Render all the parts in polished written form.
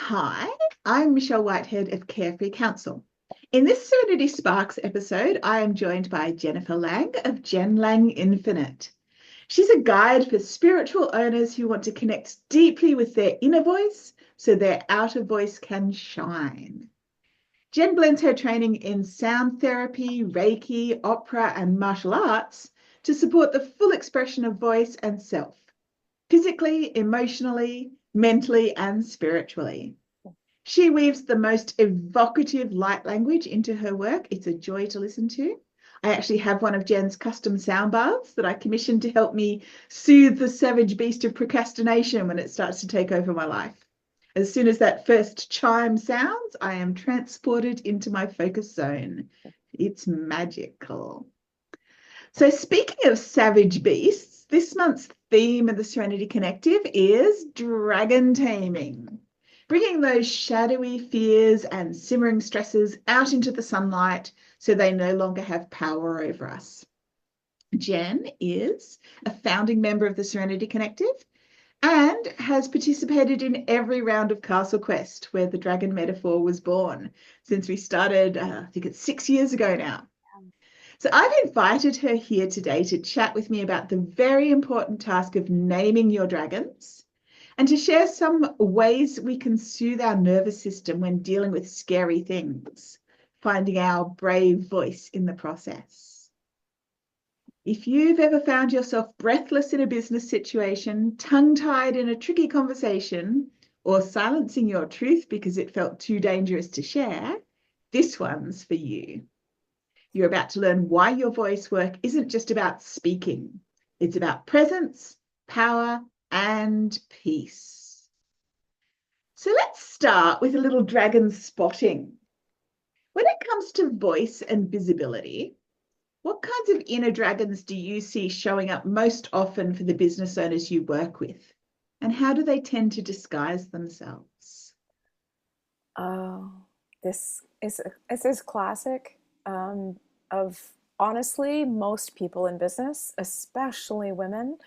Hi, I'm Michelle Whitehead of Carefree Counsel. In this Serenity Sparks episode, I am joined by Jennifer Lang of Jen Lang Infinite. She's a guide for spiritual owners who want to connect deeply with their inner voice so their outer voice can shine. Jen blends her training in sound therapy, Reiki, opera, and martial arts to support the full expression of voice and self, physically, emotionally, mentally, and spiritually. She weaves the most evocative light language into her work. It's a joy to listen to. I actually have one of Jen's custom sound baths that I commissioned to help me soothe the savage beast of procrastination when it starts to take over my life. As soon as that first chime sounds, I am transported into my focus zone. It's magical. So, speaking of savage beasts, this month's theme of the Serenity Collective is dragon taming, bringing those shadowy fears and simmering stresses out into the sunlight so they no longer have power over us. Jen is a founding member of the Serenity Collective and has participated in every round of Castle Quest where the dragon metaphor was born since we started, I think it's 6 years ago now. So I've invited her here today to chat with me about the very important task of naming your dragons and to share some ways we can soothe our nervous system when dealing with scary things, finding our brave voice in the process. If you've ever found yourself breathless in a business situation, tongue-tied in a tricky conversation, or silencing your truth because it felt too dangerous to share, this one's for you. You're about to learn why your voice work isn't just about speaking. It's about presence, power, and peace. So let's start with a little dragon spotting. When it comes to voice and visibility, what kinds of inner dragons do you see showing up most often for the business owners you work with? And how do they tend to disguise themselves? Oh, this is classic of honestly most people in business, especially women,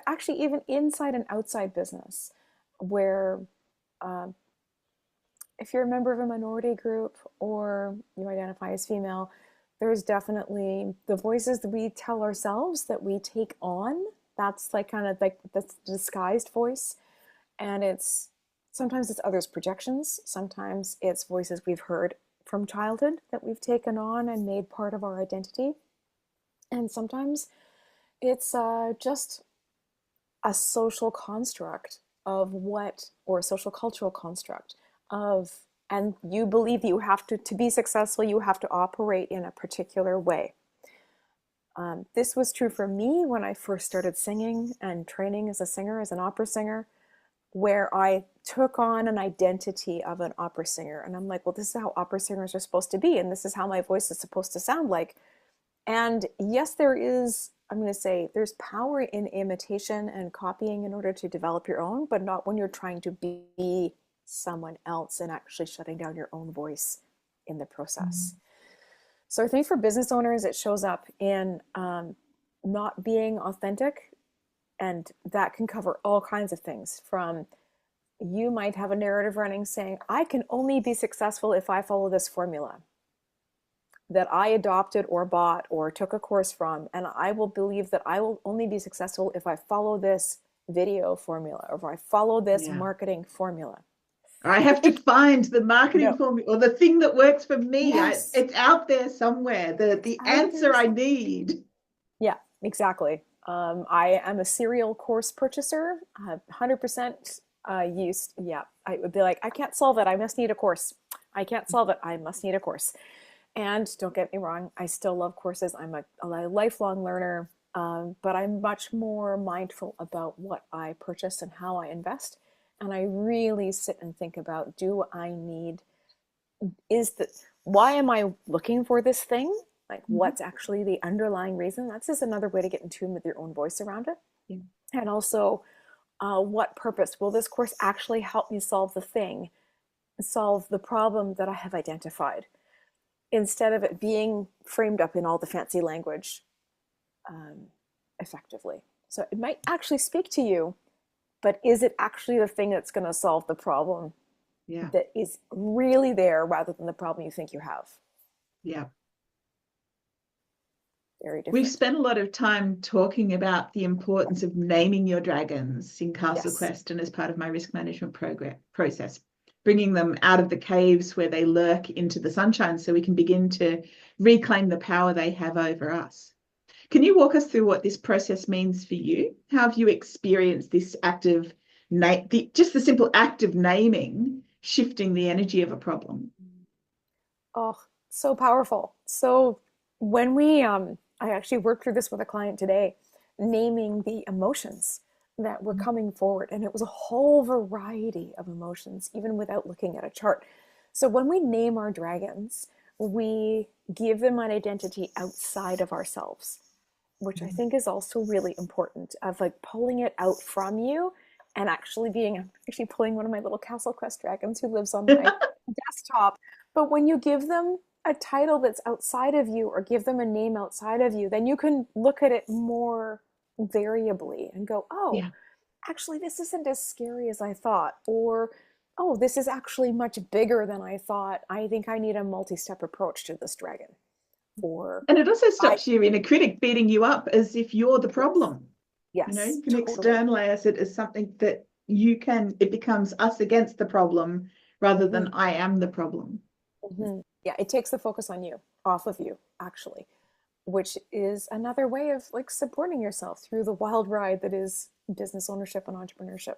actually even inside and outside business, where uh, if you're a member of a minority group or you identify as female, there's definitely the voices that we tell ourselves that we take on. That's like kind of like that's the disguised voice, and it's sometimes it's others' projections, sometimes it's voices we've heard from childhood that we've taken on and made part of our identity, and sometimes it's just a social construct of what, or a social cultural construct of, and you believe that you have to be successful, you have to operate in a particular way. This was true for me when I first started singing and training as a singer, as an opera singer, where I took on an identity of an opera singer. And I'm like, well, this is how opera singers are supposed to be. And this is how my voice is supposed to sound like. And yes, there is, I'm going to say, there's power in imitation and copying in order to develop your own, but not when you're trying to be someone else and actually shutting down your own voice in the process. So I think for business owners, it shows up in not being authentic. And that can cover all kinds of things from, you might have a narrative running saying, I can only be successful if I follow this formula that I adopted or bought or took a course from. And I will believe that I will only be successful if I follow this video formula or if I follow this Yeah. marketing formula. I have to find the marketing No. formula or the thing that works for me. Yes. It's out there somewhere, the Out answer there. I need. Yeah, exactly. I am a serial course purchaser, 100% used. Yeah, I would be like, I can't solve it. I must need a course. I can't solve it. I must need a course. And don't get me wrong, I still love courses. I'm a lifelong learner, but I'm much more mindful about what I purchase and how I invest. And I really sit and think about, do I need, is the, why am I looking for this thing? Like, what's actually the underlying reason? That's just another way to get in tune with your own voice around it. Yeah. And also, what purpose will this course actually help me solve the thing, solve the problem that I have identified, instead of it being framed up in all the fancy language effectively. So it might actually speak to you, but is it actually the thing that's going to solve the problem Yeah. that is really there rather than the problem you think you have? Yeah. Very We've different. spent a lot of time talking about the importance of naming your dragons in Castle Yes. Quest and as part of my risk management process, bringing them out of the caves where they lurk into the sunshine so we can begin to reclaim the power they have over us. Can you walk us through what this process means for you? How have you experienced this act of just the simple act of naming, shifting the energy of a problem? Oh, so powerful. So when we I actually worked through this with a client today, naming the emotions that were coming forward, and it was a whole variety of emotions even without looking at a chart. So when we name our dragons, we give them an identity outside of ourselves, which I think is also really important, of like pulling it out from you and actually being, I'm actually pulling one of my little Castle Quest dragons who lives on my desktop. But when you give them a title that's outside of you or give them a name outside of you, then you can look at it more variably and go, oh, Yeah. actually, this isn't as scary as I thought. Or, oh, this is actually much bigger than I thought. I think I need a multi step approach to this dragon. Or, And it also I, stops your inner critic beating you up as if you're the yes, problem. yes, You can totally. externalize it as something that it becomes us against the problem rather than Mhm. I am the problem. Yeah, it takes the focus on you, off of you, actually, which is another way of like supporting yourself through the wild ride that is business ownership and entrepreneurship.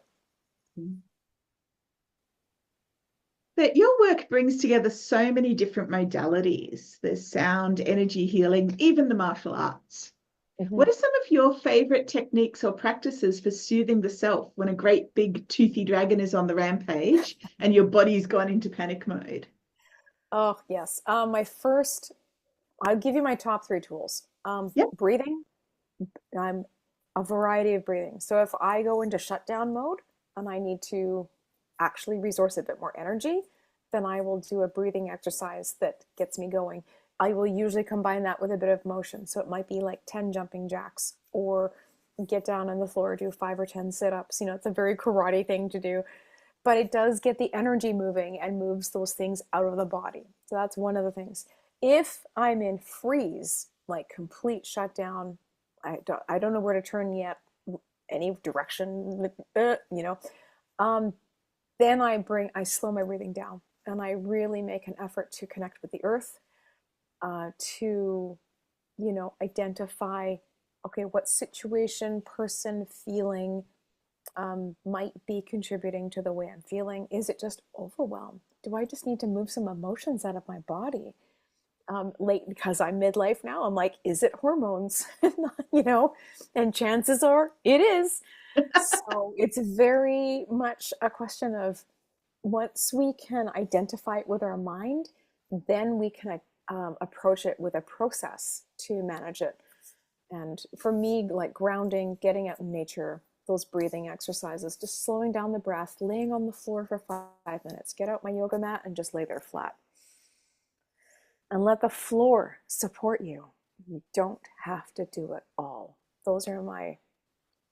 But your work brings together so many different modalities. There's sound, energy healing, even the martial arts. What Mhm. are some of your favorite techniques or practices for soothing the self when a great big toothy dragon is on the rampage and your body's gone into panic mode? Oh, yes. My first, I'll give you my top three tools. Yep. Breathing, I'm a variety of breathing. So if I go into shutdown mode and I need to actually resource a bit more energy, then I will do a breathing exercise that gets me going. I will usually combine that with a bit of motion. So it might be like 10 jumping jacks or get down on the floor, do 5 or 10 sit ups. You know, it's a very karate thing to do, but it does get the energy moving and moves those things out of the body. So that's one of the things. If I'm in freeze, like complete shutdown, I don't know where to turn yet, any direction, you know, um, then I slow my breathing down and I really make an effort to connect with the earth, to, you know, identify, okay, what situation, person, feeling might be contributing to the way I'm feeling. Is it just overwhelm? Do I just need to move some emotions out of my body? Late because I'm midlife now. I'm like, is it hormones? You know, and chances are it is. So it's very much a question of once we can identify it with our mind, then we can approach it with a process to manage it. And for me, like grounding, getting out in nature, those breathing exercises, just slowing down the breath, laying on the floor for 5 minutes, get out my yoga mat and just lay there flat. And let the floor support you. You don't have to do it all. Those are my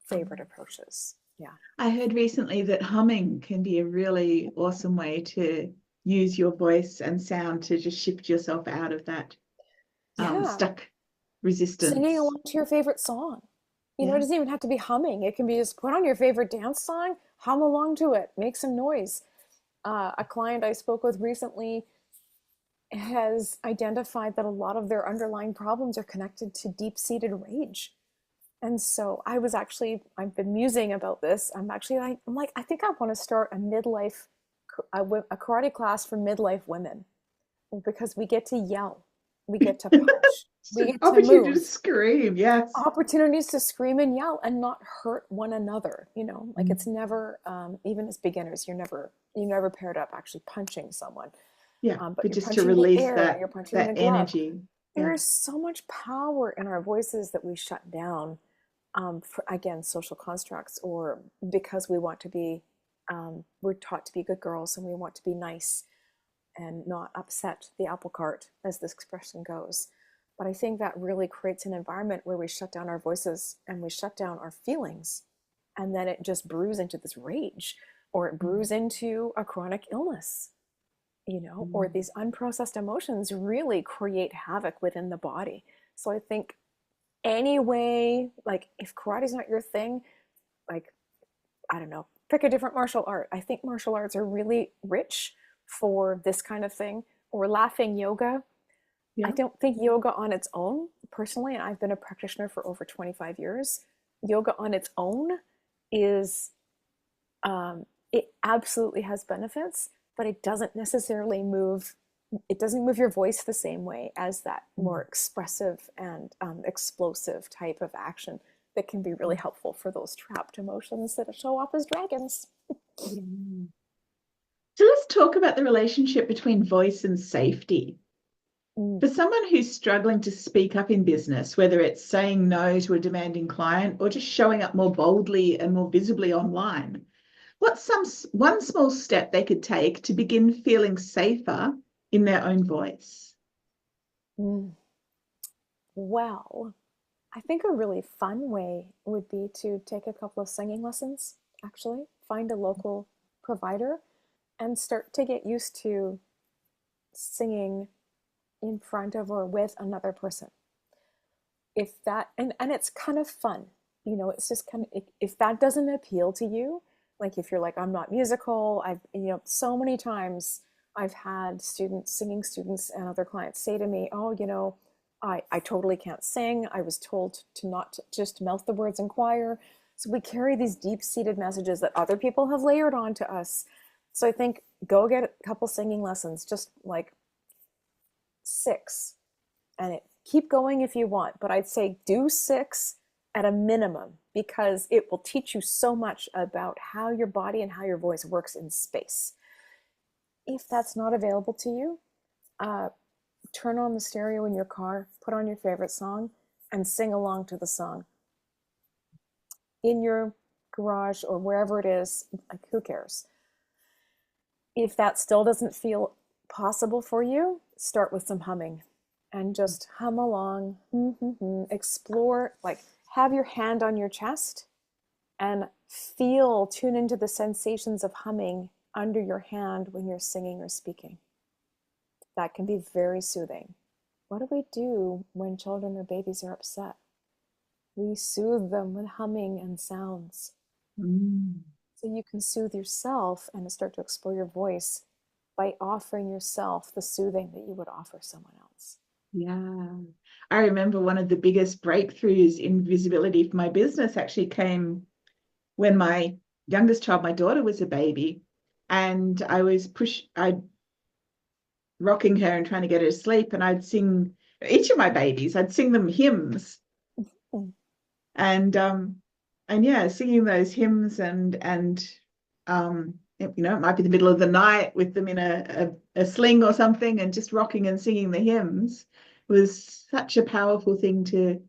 favorite approaches. Yeah. I heard recently that humming can be a really awesome way to use your voice and sound to just shift yourself out of that Yeah. stuck Singing resistance. along to your favorite song. You know, it Yeah. doesn't even have to be humming. It can be just put on your favorite dance song, hum along to it, make some noise. A client I spoke with recently has identified that a lot of their underlying problems are connected to deep-seated rage. And so I've been musing about this. I'm like, I think I want to start a karate class for midlife women because we get to yell, we get to punch, It's we an get to opportunity to move, scream. Yes. opportunities to scream and yell and not hurt one another. You know, like Mm. it's never, even as beginners, you never paired up actually punching someone, Yeah. but But you're just to punching the release air, you're punching that the glove. energy. There Yeah. is so much power in our voices that we shut down, for again social constructs, or because we want to be, we're taught to be good girls and we want to be nice and not upset the apple cart, as this expression goes. But I think that really creates an environment where we shut down our voices and we shut down our feelings. and then it just brews into this rage, or it brews into a chronic illness, or these unprocessed emotions really create havoc within the body. So I think any way, like if karate's not your thing, like, I don't know, pick a different martial art. I think martial arts are really rich for this kind of thing. Or laughing yoga. I Yeah. don't think yoga on its own, personally, and I've been a practitioner for over 25 years, yoga on its own is, it absolutely has benefits, but it doesn't move your voice the same way as that more expressive and explosive type of action that can be really helpful for those trapped emotions that show up as dragons. Yeah. So let's talk about the relationship between voice and safety. Mm. For someone who's struggling to speak up in business, whether it's saying no to a demanding client or just showing up more boldly and more visibly online, what's one small step they could take to begin feeling safer in their own voice? Mm. Well, I think a really fun way would be to take a couple of singing lessons, actually, find a local provider and start to get used to singing in front of or with another person. If that, and it's kind of fun, it's just kind of, if that doesn't appeal to you, like if you're like, I'm not musical, so many times I've had singing students and other clients say to me, oh, I totally can't sing. I was told to not just mouth the words in choir. So we carry these deep-seated messages that other people have layered onto us. So I think go get a couple singing lessons, just like 6, and keep going if you want, but I'd say do 6 at a minimum, because it will teach you so much about how your body and how your voice works in space. If that's not available to you, turn on the stereo in your car, put on your favorite song, and sing along to the song in your garage or wherever it is. Like, who cares? If that still doesn't feel possible for you, start with some humming and just hum along. Explore, like, have your hand on your chest and tune into the sensations of humming under your hand when you're singing or speaking. That can be very soothing. What do we do when children or babies are upset? We soothe them with humming and sounds. Mm. So you can soothe yourself and start to explore your voice by offering yourself the soothing that you would offer someone else. Yeah. I remember one of the biggest breakthroughs in visibility for my business actually came when my youngest child, my daughter, was a baby, and I'd rocking her and trying to get her to sleep, and I'd sing each of my babies, I'd sing them hymns, Mm. and yeah, singing those hymns it might be the middle of the night with them in a sling or something, and just rocking and singing the hymns was such a powerful thing to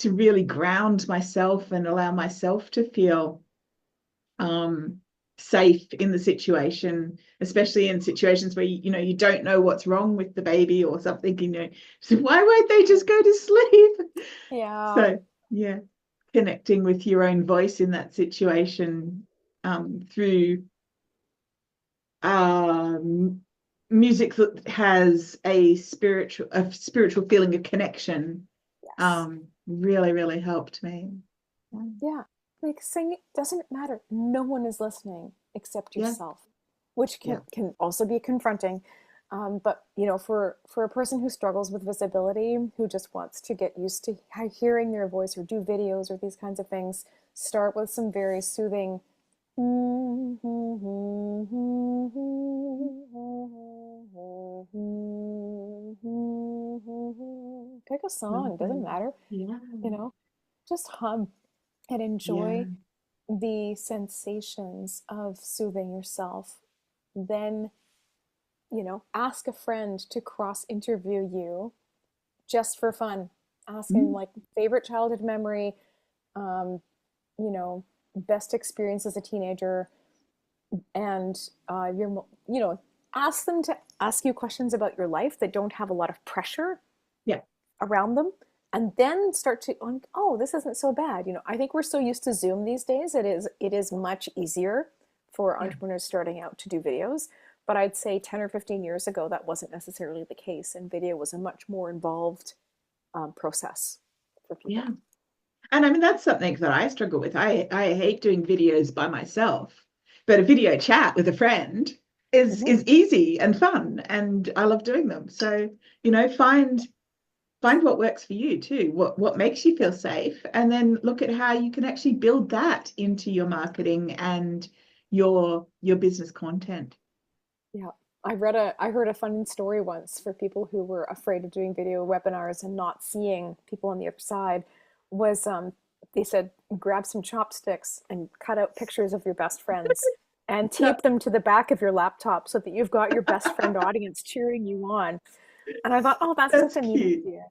really ground myself and allow myself to feel safe in the situation, especially in situations where you don't know what's wrong with the baby or something. So why won't they just go to sleep? Yeah. So yeah, connecting with your own voice in that situation through music that has a spiritual feeling of connection Yes. really, really helped me. Yeah. Like, singing doesn't matter. No one is listening except Yeah, yourself, which yeah. can also be confronting. But for a person who struggles with visibility, who just wants to get used to hearing their voice or do videos or these kinds of things, start with some very soothing. Pick a song, doesn't Lovely. matter, Yeah, you know, just hum and yeah. enjoy the sensations of soothing yourself. Then, ask a friend to cross interview you just for fun. Ask him, Mm. like, favorite childhood memory, um, you know, best experience as a teenager, and ask them to ask you questions about your life that don't have a lot of pressure Yeah. around them. and then start to, oh, this isn't so bad. I think we're so used to Zoom these days. It is much easier for Yeah. entrepreneurs starting out to do videos. But I'd say 10 or 15 years ago, that wasn't necessarily the case. And video was a much more involved process for Yeah. people. And I mean, that's something that I struggle with. I hate doing videos by myself, but a video chat with a friend Hmm. is easy and fun, and I love doing them. So, find what works for you too, what makes you feel safe, and then look at how you can actually build that into your marketing and your business content. Yeah. I heard a fun story once for people who were afraid of doing video webinars and not seeing people on the other side was they said grab some chopsticks and cut out pictures of your best friends and Yeah, tape them to the back of your laptop so that you've got your best friend audience cheering you on. And I thought, oh, that's such that's a neat cute. idea.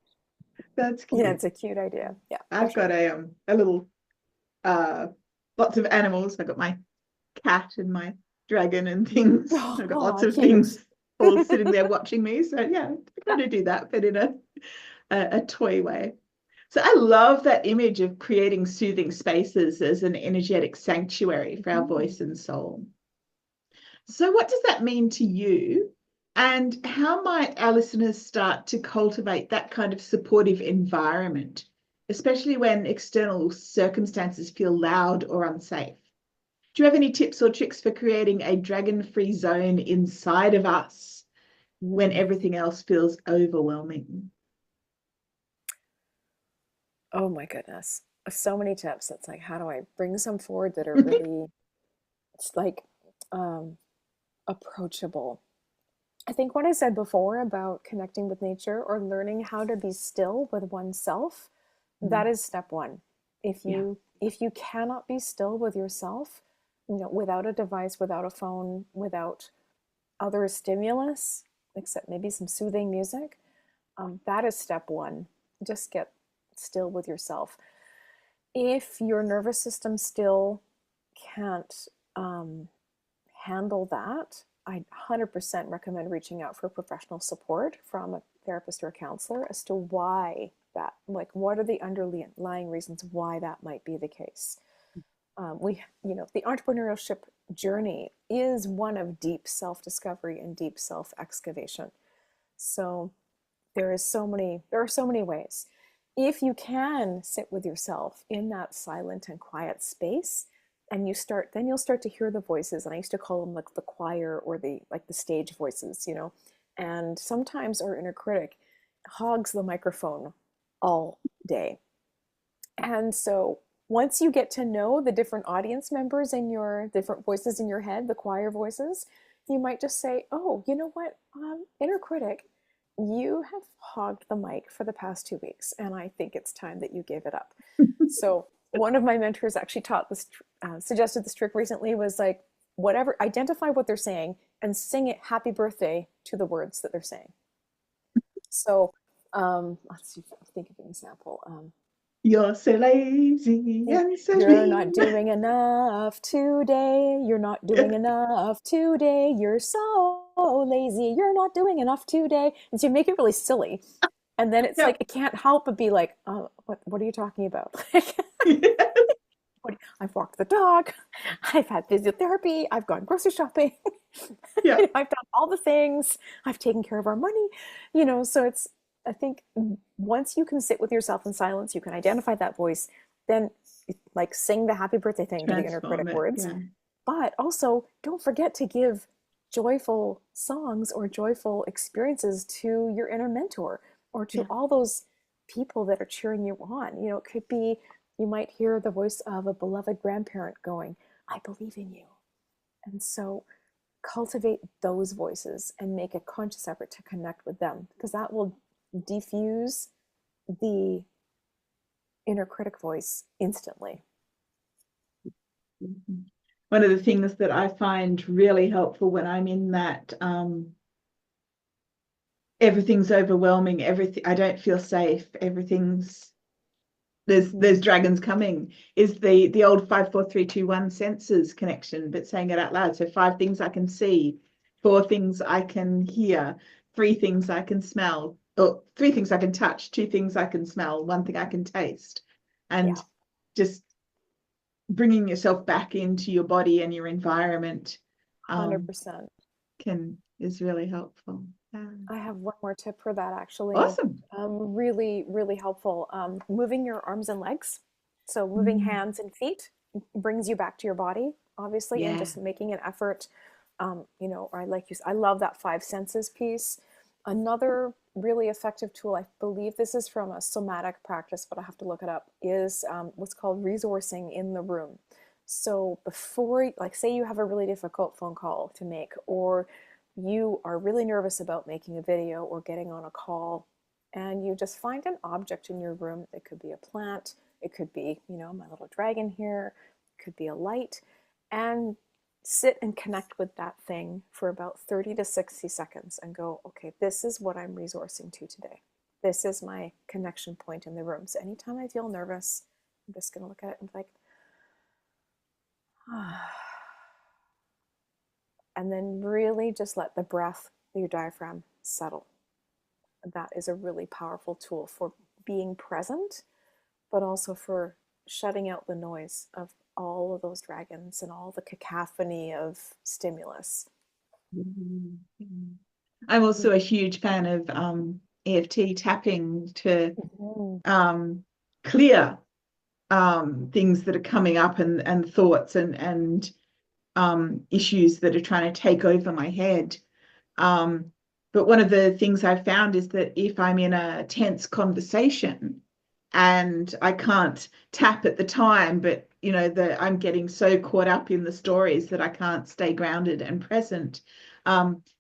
That's Yeah, cute. it's a cute idea. Yeah, for I've got sure. a little uh lots of animals. I've got my cat and my dragon and things. I've got lots Oh, of cute. things all sitting there watching me. So yeah, I kind of do that, but in a toy way. So I love that image of creating soothing spaces as an energetic sanctuary for our Mhm. voice and soul. So what does that mean to you? And how might our listeners start to cultivate that kind of supportive environment, especially when external circumstances feel loud or unsafe? Do you have any tips or tricks for creating a dragon-free zone inside of us when Mm. everything else feels overwhelming? Oh my goodness. So many tips. It's like, how do I bring some forward that are really, it's like um, approachable? I think what I said before about connecting with nature or learning how to be still with oneself, that is step one. Yeah. If you cannot be still with yourself, without a device, without a phone, without other stimulus, except maybe some soothing music, that is step one. Just get still with yourself. If your nervous system still can't um, handle that, I 100% recommend reaching out for professional support from a therapist or a counselor as to why that, like, what are the underlying reasons why that might be the case. The entrepreneurship journey is one of deep self discovery and deep self excavation. So there are so many ways. If you can sit with yourself in that silent and quiet space, and then you'll start to hear the voices. And I used to call them like the choir or the stage voices. And sometimes our inner critic hogs the microphone all day. And so once you get to know the different audience members in your different voices in your head, the choir voices, you might just say, oh, you know what, inner critic, you have hogged the mic for the past 2 weeks, and I think it's time that you gave it up. So one of my mentors actually suggested this trick recently was like, whatever, identify what they're saying and sing it happy birthday to the words that they're saying. So let's see if I can think of an example. You're so lazy and so You're not mean. doing enough today. You're not doing enough today. You're so lazy. You're not doing enough today. And so you make it really silly. And then it's Yeah. like, it can't help but be like, what are you talking about? I've walked the dog. I've had physiotherapy. I've gone grocery shopping. Yeah. I've done all the things. I've taken care of our money. So I think once you can sit with yourself in silence, you can identify that voice, then like sing the happy birthday thing to the inner Transform critic it. words. Yeah. But also don't forget to give joyful songs or joyful experiences to your inner mentor or to Yeah. all those people that are cheering you on. It could be you might hear the voice of a beloved grandparent going, I believe in you. And so cultivate those voices and make a conscious effort to connect with them because that will diffuse the inner critic voice instantly. Mhm. One of the things that I find really helpful when I'm in that everything's overwhelming, everything I don't feel safe, everything's there's Mm. dragons coming, is the old 5 4 3 2 1 senses connection, but saying it out loud. So 5 things I can see, 4 things I can hear, 3 things I can smell, or three things I can touch, two things I can smell, one thing I can taste, and Yeah, just bringing yourself back into your body and your environment um, 100%. is really helpful. I have one more tip for that actually. Awesome. Really, really helpful. Moving your arms and legs. So moving Mm, hands and feet brings you back to your body, obviously, and yeah. just making an effort. I like you. I love that five senses piece. Another really effective tool, I believe this is from a somatic practice, but I have to look it up, is what's called resourcing in the room. So before, like, say you have a really difficult phone call to make, or you are really nervous about making a video or getting on a call, and you just find an object in your room. It could be a plant, it could be, my little dragon here, it could be a light, and sit and connect with that thing for about 30 to 60 seconds and go, okay, this is what I'm resourcing to today. This is my connection point in the room. So anytime I feel nervous, I'm just going to look at it and be like, ah. And then really just let the breath, your diaphragm settle. That is a really powerful tool for being present, but also for shutting out the noise of all of those dragons and all the cacophony of stimulus. Mm. I'm also a huge fan of EFT tapping to Mhm. um, clear things that are coming up and thoughts and issues that are trying to take over my head. But one of the things I've found is that if I'm in a tense conversation and I can't tap at the time, but I'm getting so caught up in the stories that I can't stay grounded and present.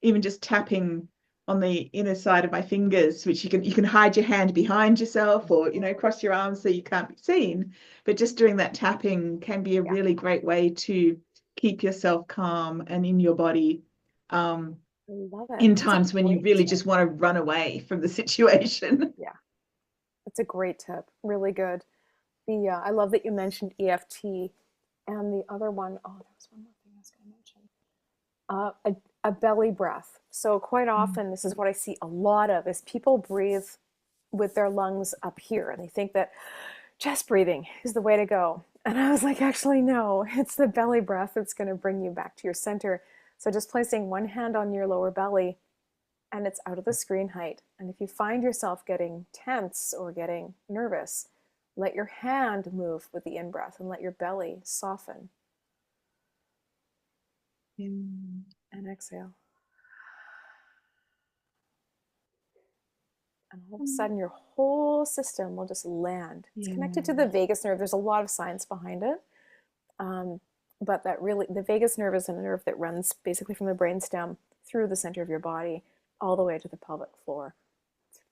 Even just tapping on the inner side of my fingers, which you can hide your hand behind yourself or cross your arms so you can't be seen. But just doing that tapping can be a Yeah, really great way to keep yourself calm and in your body I love it. in That's a times when you great really tip. just want to run away from the situation. Yeah, that's a great tip. Really good. The I love that you mentioned EFT, and the other one, oh, there was one more thing I was going to mention. A belly breath. So quite often, this is what I see a lot of: is people breathe with their lungs up here, and they think that chest breathing is the way to go. And I was like, actually, no, it's the belly breath that's going to bring you back to your center. So just placing one hand on your lower belly, and it's out of the screen height. And if you find yourself getting tense or getting nervous, let your hand move with the in breath and let your belly soften, Mm. and exhale. And all of a Mm. sudden, your whole system will just land. It's Yeah. connected to the vagus nerve. There's a lot of science behind it. Um, but that really, the vagus nerve is a nerve that runs basically from the brainstem through the center of your body all the way to the pelvic floor,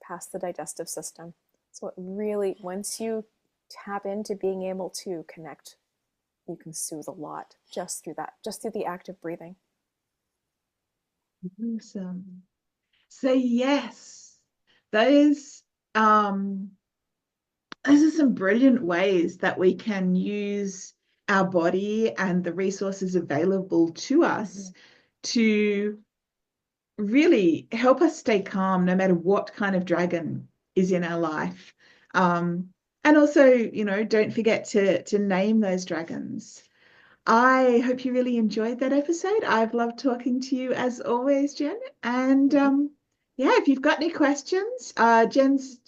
past the digestive system. So it really, once you tap into being able to connect, you can soothe a lot just through that, just through the act of breathing. Awesome. So yes, those um those are some brilliant ways that we can use our body and the resources available to us Mm-hmm. to really help us stay calm no matter what kind of dragon is in our life. And also, don't forget to name those dragons. I hope you really enjoyed that episode. I've loved talking to you as always, Jen. And Mm-hmm. yeah, if you've got any questions, Jen's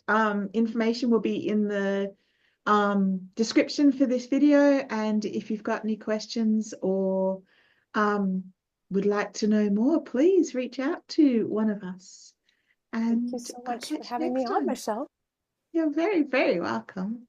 information will be in the description for this video. And if you've got any questions or um, would like to know more, please reach out to one of us. Thank you And so I'll much for catch you having me next on, time. Michelle. You're very, very welcome.